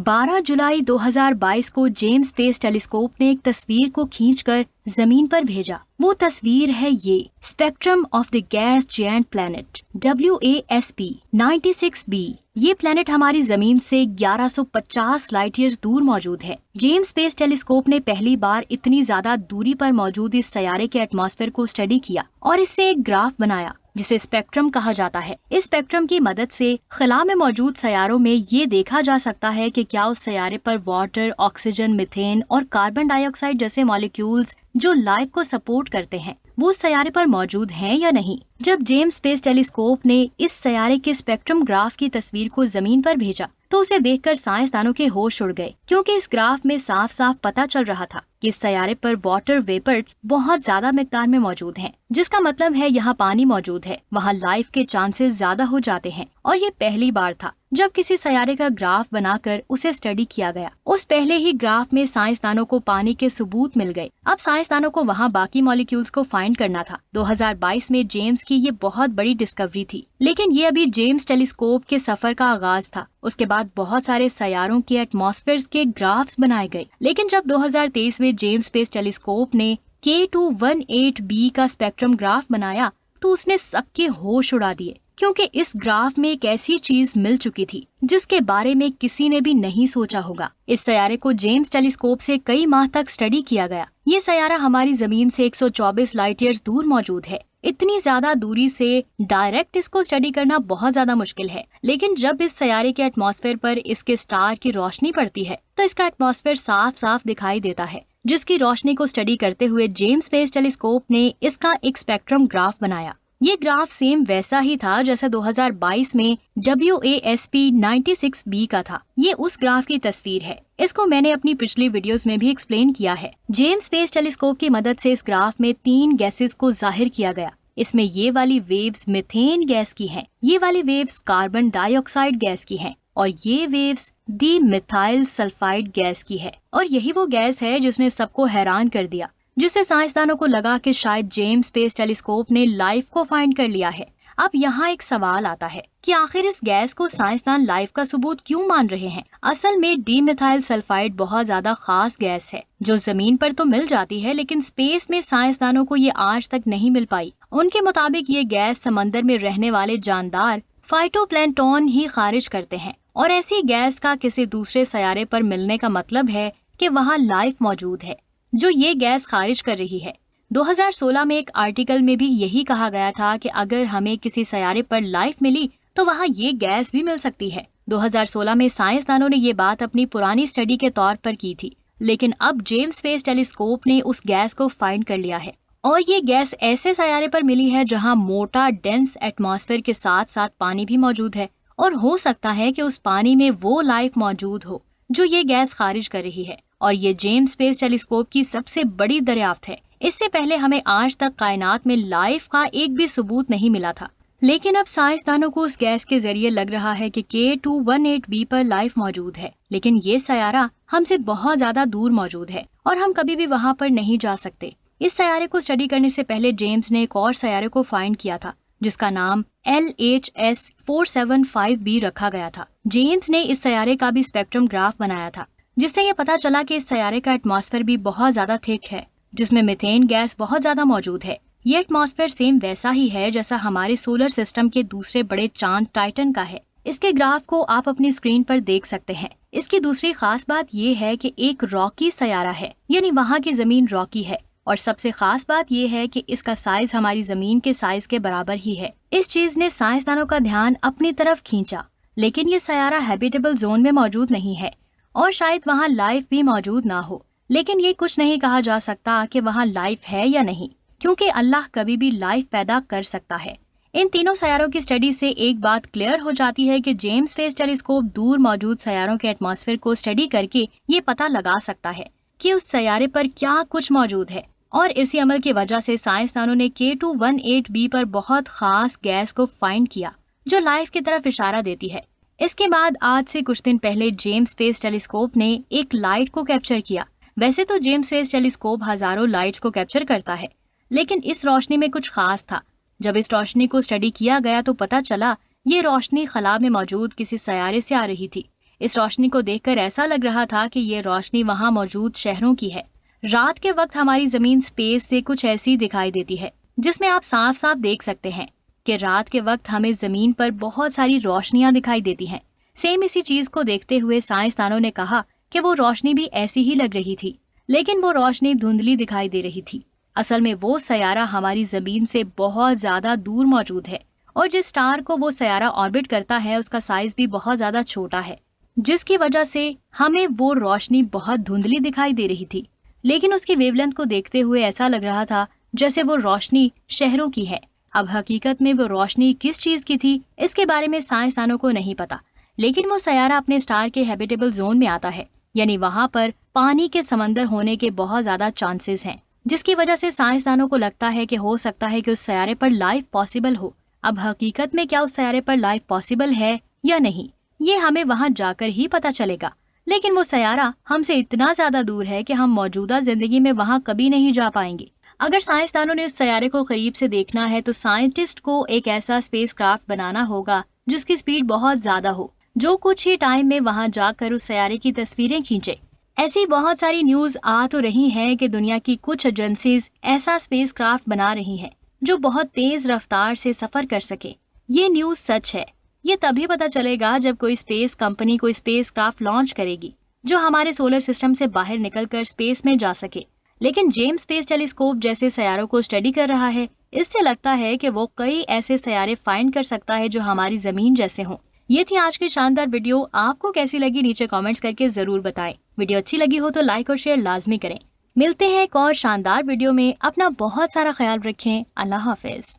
12 जुलाई 2022 को James space telescope ने एक तस्वीर को खींचकर जमीन पर भेजा। वो तस्वीर है ये spectrum of the gas giant planet WASP 96b। ये प्लैनेट हमारी जमीन से 1150 लाइट ईयर्स दूर मौजूद है। जेम्स स्पेस टेलीस्कोप ने पहली बार इतनी ज्यादा दूरी पर मौजूद इस सैयारे के एटमॉस्फेयर को स्टडी किया और इससे एक ग्राफ बनाया जिसे स्पेक्ट्रम कहा जाता है। इस स्पेक्ट्रम की मदद से खला में मौजूद सैयारों में ये देखा जा सकता है कि क्या उस सैयारे पर वाटर, ऑक्सीजन, मीथेन और कार्बन डाइऑक्साइड जैसे मॉलिक्यूल्स जो लाइफ को सपोर्ट करते हैं वो उस सैयारे पर मौजूद हैं या नहीं। जब जेम्स स्पेस टेलीस्कोप ने इस सैयारे के स्पेक्ट्रम ग्राफ की तस्वीर को जमीन पर भेजा तो उसे देखकर साइंसदानों के होश उड़ गए, क्योंकि इस ग्राफ में साफ साफ पता चल रहा था कि इस सैयारे पर वाटर वेपर्स बहुत ज्यादा मिकदार में मौजूद हैं, जिसका मतलब है यहाँ पानी मौजूद है, वहाँ लाइफ के चांसेस ज्यादा हो जाते हैं। और ये पहली बार था जब किसी सैयारे का ग्राफ बनाकर उसे स्टडी किया गया। उस पहले ही ग्राफ में साइंसदानों को पानी के सबूत मिल गए। अब साइंसदानों को वहाँ बाकी मॉलिक्यूल्स को फाइंड करना था। 2022 में जेम्स की ये बहुत बड़ी डिस्कवरी थी, लेकिन ये अभी जेम्स टेलीस्कोप के सफर का आगाज था। उसके बाद बहुत सारे सैयारों के एटमॉस्फेयर के ग्राफ्स बनाए गए, लेकिन जब 2023 में जेम्स स्पेस टेलीस्कोप ने K218b का स्पेक्ट्रम ग्राफ बनाया तो उसने सबके होश उड़ा दिए, क्योंकि इस ग्राफ में एक ऐसी चीज मिल चुकी थी जिसके बारे में किसी ने भी नहीं सोचा होगा। इस सैयारे को जेम्स टेलीस्कोप से कई माह तक स्टडी किया गया। ये सैयारा हमारी जमीन से 124 लाइट ईयर्स दूर मौजूद है। इतनी ज्यादा दूरी से डायरेक्ट इसको स्टडी करना बहुत ज्यादा मुश्किल है, लेकिन जब इस सैयारे के एटमॉस्फेयर पर इसके स्टार की रोशनी पड़ती है तो इसका एटमॉस्फेयर साफ साफ दिखाई देता है, जिसकी रोशनी को स्टडी करते हुए जेम्स स्पेस टेलीस्कोप ने इसका एक स्पेक्ट्रम ग्राफ बनाया। ये ग्राफ सेम वैसा ही था जैसा 2022 में WASP 96b का था। ये उस ग्राफ की तस्वीर है। इसको मैंने अपनी पिछली वीडियोस में भी एक्सप्लेन किया है। जेम्स स्पेस टेलीस्कोप की मदद से इस ग्राफ में 3 गैसेस को जाहिर किया गया। इसमें ये वाली वेव्स मीथेन गैस की हैं, ये वाली वेव्स कार्बन डाइऑक्साइड गैस की हैं और ये वेव्स दिमिथाइल सल्फाइड गैस की है। और यही वो गैस है जिसने सबको हैरान कर दिया, जिससे साइंसदानों को लगा कि शायद जेम्स स्पेस टेलीस्कोप ने लाइफ को फाइंड कर लिया है। अब यहाँ एक सवाल आता है कि आखिर इस गैस को साइंसदान लाइफ का सबूत क्यों मान रहे हैं। असल में दिमिथाइल सल्फाइड बहुत ज्यादा खास गैस है जो जमीन पर तो मिल जाती है, लेकिन स्पेस में साइंसदानों को ये आज तक नहीं मिल पाई। उनके मुताबिक ये गैस समंदर में रहने वाले जानदार फाइटोप्लैंक्टन ही खारिज करते हैं, और ऐसी गैस का किसी दूसरे सैयारे पर मिलने का मतलब है कि वहाँ लाइफ मौजूद है जो ये गैस खारिज कर रही है। 2016 में एक आर्टिकल में भी यही कहा गया था कि अगर हमें किसी सैयारे पर लाइफ मिली तो वहाँ ये गैस भी मिल सकती है। 2016 में साइंसदानों ने ये बात अपनी पुरानी स्टडी के तौर पर की थी, लेकिन अब जेम्स स्पेस टेलीस्कोप ने उस गैस को फाइंड कर लिया है और ये गैस ऐसे सैयारे पर मिली है जहाँ मोटा डेंस एटमॉस्फेयर के साथ साथ पानी भी मौजूद है, और हो सकता है कि उस पानी में वो लाइफ मौजूद हो जो ये गैस खारिज कर रही है। और ये जेम्स स्पेस टेलीस्कोप की सबसे बड़ी दरियाफ्त है। इससे पहले हमें आज तक कायनात में लाइफ का एक भी सबूत नहीं मिला था, लेकिन अब साइंसदानों को उस गैस के जरिए लग रहा है कि K218b पर लाइफ मौजूद है। लेकिन ये सैयारा हमसे बहुत ज्यादा दूर मौजूद है और हम कभी भी वहाँ पर नहीं जा सकते। इस सैयारे को स्टडी करने से पहले जेम्स ने एक और सैयारे को फाइंड किया था जिसका नाम LHS 475b रखा गया था। जेम्स ने इस सैयारे का भी स्पेक्ट्रम ग्राफ बनाया था, जिससे ये पता चला कि इस सैयारे का एटमॉस्फेयर भी बहुत ज्यादा थिक है, जिसमें मीथेन गैस बहुत ज्यादा मौजूद है। ये एटमॉस्फेयर सेम वैसा ही है जैसा हमारे सोलर सिस्टम के दूसरे बड़े चांद टाइटन का है। इसके ग्राफ को आप अपनी स्क्रीन पर देख सकते हैं। इसकी दूसरी खास बात ये है कि एक रॉकी सैयारा है, यानी वहाँ की जमीन रॉकी है, और सबसे खास बात ये है कि इसका साइज हमारी जमीन के साइज के बराबर ही है। इस चीज ने साइंसदानों का ध्यान अपनी तरफ खींचा, लेकिन ये सैयारा हैबिटेबल जोन में मौजूद नहीं है और शायद वहाँ लाइफ भी मौजूद ना हो। लेकिन ये कुछ नहीं कहा जा सकता कि वहाँ लाइफ है या नहीं, क्योंकि अल्लाह कभी भी लाइफ पैदा कर सकता है। इन तीनों सैयारों की स्टडी से एक बात क्लियर हो जाती है कि जेम्स स्पेस टेलीस्कोप दूर मौजूद सैयारों के एटमॉस्फेयर को स्टडी करके ये पता लगा सकता है कि उस सैयारे पर क्या कुछ मौजूद है। और इसी अमल की वजह से साइंसदानों ने K218b पर बहुत खास गैस को फाइंड किया जो लाइफ की तरफ इशारा देती है। इसके बाद आज से कुछ दिन पहले जेम्स स्पेस टेलीस्कोप ने एक लाइट को कैप्चर किया। वैसे तो जेम्स स्पेस टेलीस्कोप हजारों लाइट्स को कैप्चर करता है, लेकिन इस रोशनी में कुछ खास था। जब इस रोशनी को स्टडी किया गया तो पता चला ये रोशनी खला में मौजूद किसी सैयारे से आ रही थी। इस रोशनी को देखकर ऐसा लग रहा था कि ये रोशनी वहाँ मौजूद शहरों की है। रात के वक्त हमारी जमीन स्पेस से कुछ ऐसी दिखाई देती है, जिसमें आप साफ साफ देख सकते हैं कि रात के वक्त हमें जमीन पर बहुत सारी रोशनियां दिखाई देती हैं। सेम इसी चीज को देखते हुए साइंसदानों ने कहा कि वो रोशनी भी ऐसी ही लग रही थी, लेकिन वो रोशनी धुंधली दिखाई दे रही थी। असल में वो सयारा हमारी जमीन से बहुत ज्यादा दूर मौजूद है और जिस स्टार को वो सयारा ऑर्बिट करता है उसका साइज भी बहुत ज्यादा छोटा है, जिसकी वजह से हमें वो रोशनी बहुत धुंधली दिखाई दे रही थी। लेकिन उसकी वेवलेंथ को देखते हुए ऐसा लग रहा था जैसे वो रोशनी शहरों की है। अब हकीकत में वो रोशनी किस चीज की थी इसके बारे में साइंसदानों को नहीं पता, लेकिन वो सयारा अपने स्टार के हैबिटेबल जोन में आता है, यानी वहाँ पर पानी के समंदर होने के बहुत ज्यादा चांसेस हैं, जिसकी वजह से साइंसदानों को लगता है कि हो सकता है कि उस सयारे पर लाइफ पॉसिबल हो। अब हकीकत में क्या उस सयारे पर लाइफ पॉसिबल है या नहीं, ये हमें वहाँ जाकर ही पता चलेगा। लेकिन वो सयारा हमसे इतना ज्यादा दूर है कि हम मौजूदा जिंदगी में वहाँ कभी नहीं जा पाएंगे। अगर साइंसदानों ने उस सयारे को करीब से देखना है तो साइंटिस्ट को एक ऐसा स्पेसक्राफ्ट बनाना होगा जिसकी स्पीड बहुत ज्यादा हो, जो कुछ ही टाइम में वहां जाकर उस सयारे की तस्वीरें खींचे। ऐसी बहुत सारी न्यूज आ तो रही हैं कि दुनिया की कुछ एजेंसीज ऐसा स्पेसक्राफ्ट बना रही हैं जो बहुत तेज रफ्तार से सफर कर सके। ये न्यूज सच है। ये तभी पता चलेगा जब कोई स्पेस कंपनी कोई स्पेसक्राफ्ट लॉन्च करेगी जो हमारे सोलर सिस्टम से बाहर निकलकर स्पेस में जा सके। लेकिन जेम्स स्पेस टेलीस्कोप जैसे सयारों को स्टडी कर रहा है, इससे लगता है कि वो कई ऐसे सयारे फाइंड कर सकता है जो हमारी जमीन जैसे हों। ये थी आज की शानदार वीडियो। आपको कैसी लगी नीचे कमेंट्स करके जरूर बताएं। वीडियो अच्छी लगी हो तो लाइक और शेयर लाजमी करें। मिलते हैं एक और शानदार वीडियो में। अपना बहुत सारा ख्याल रखें। अल्लाह हाफिज।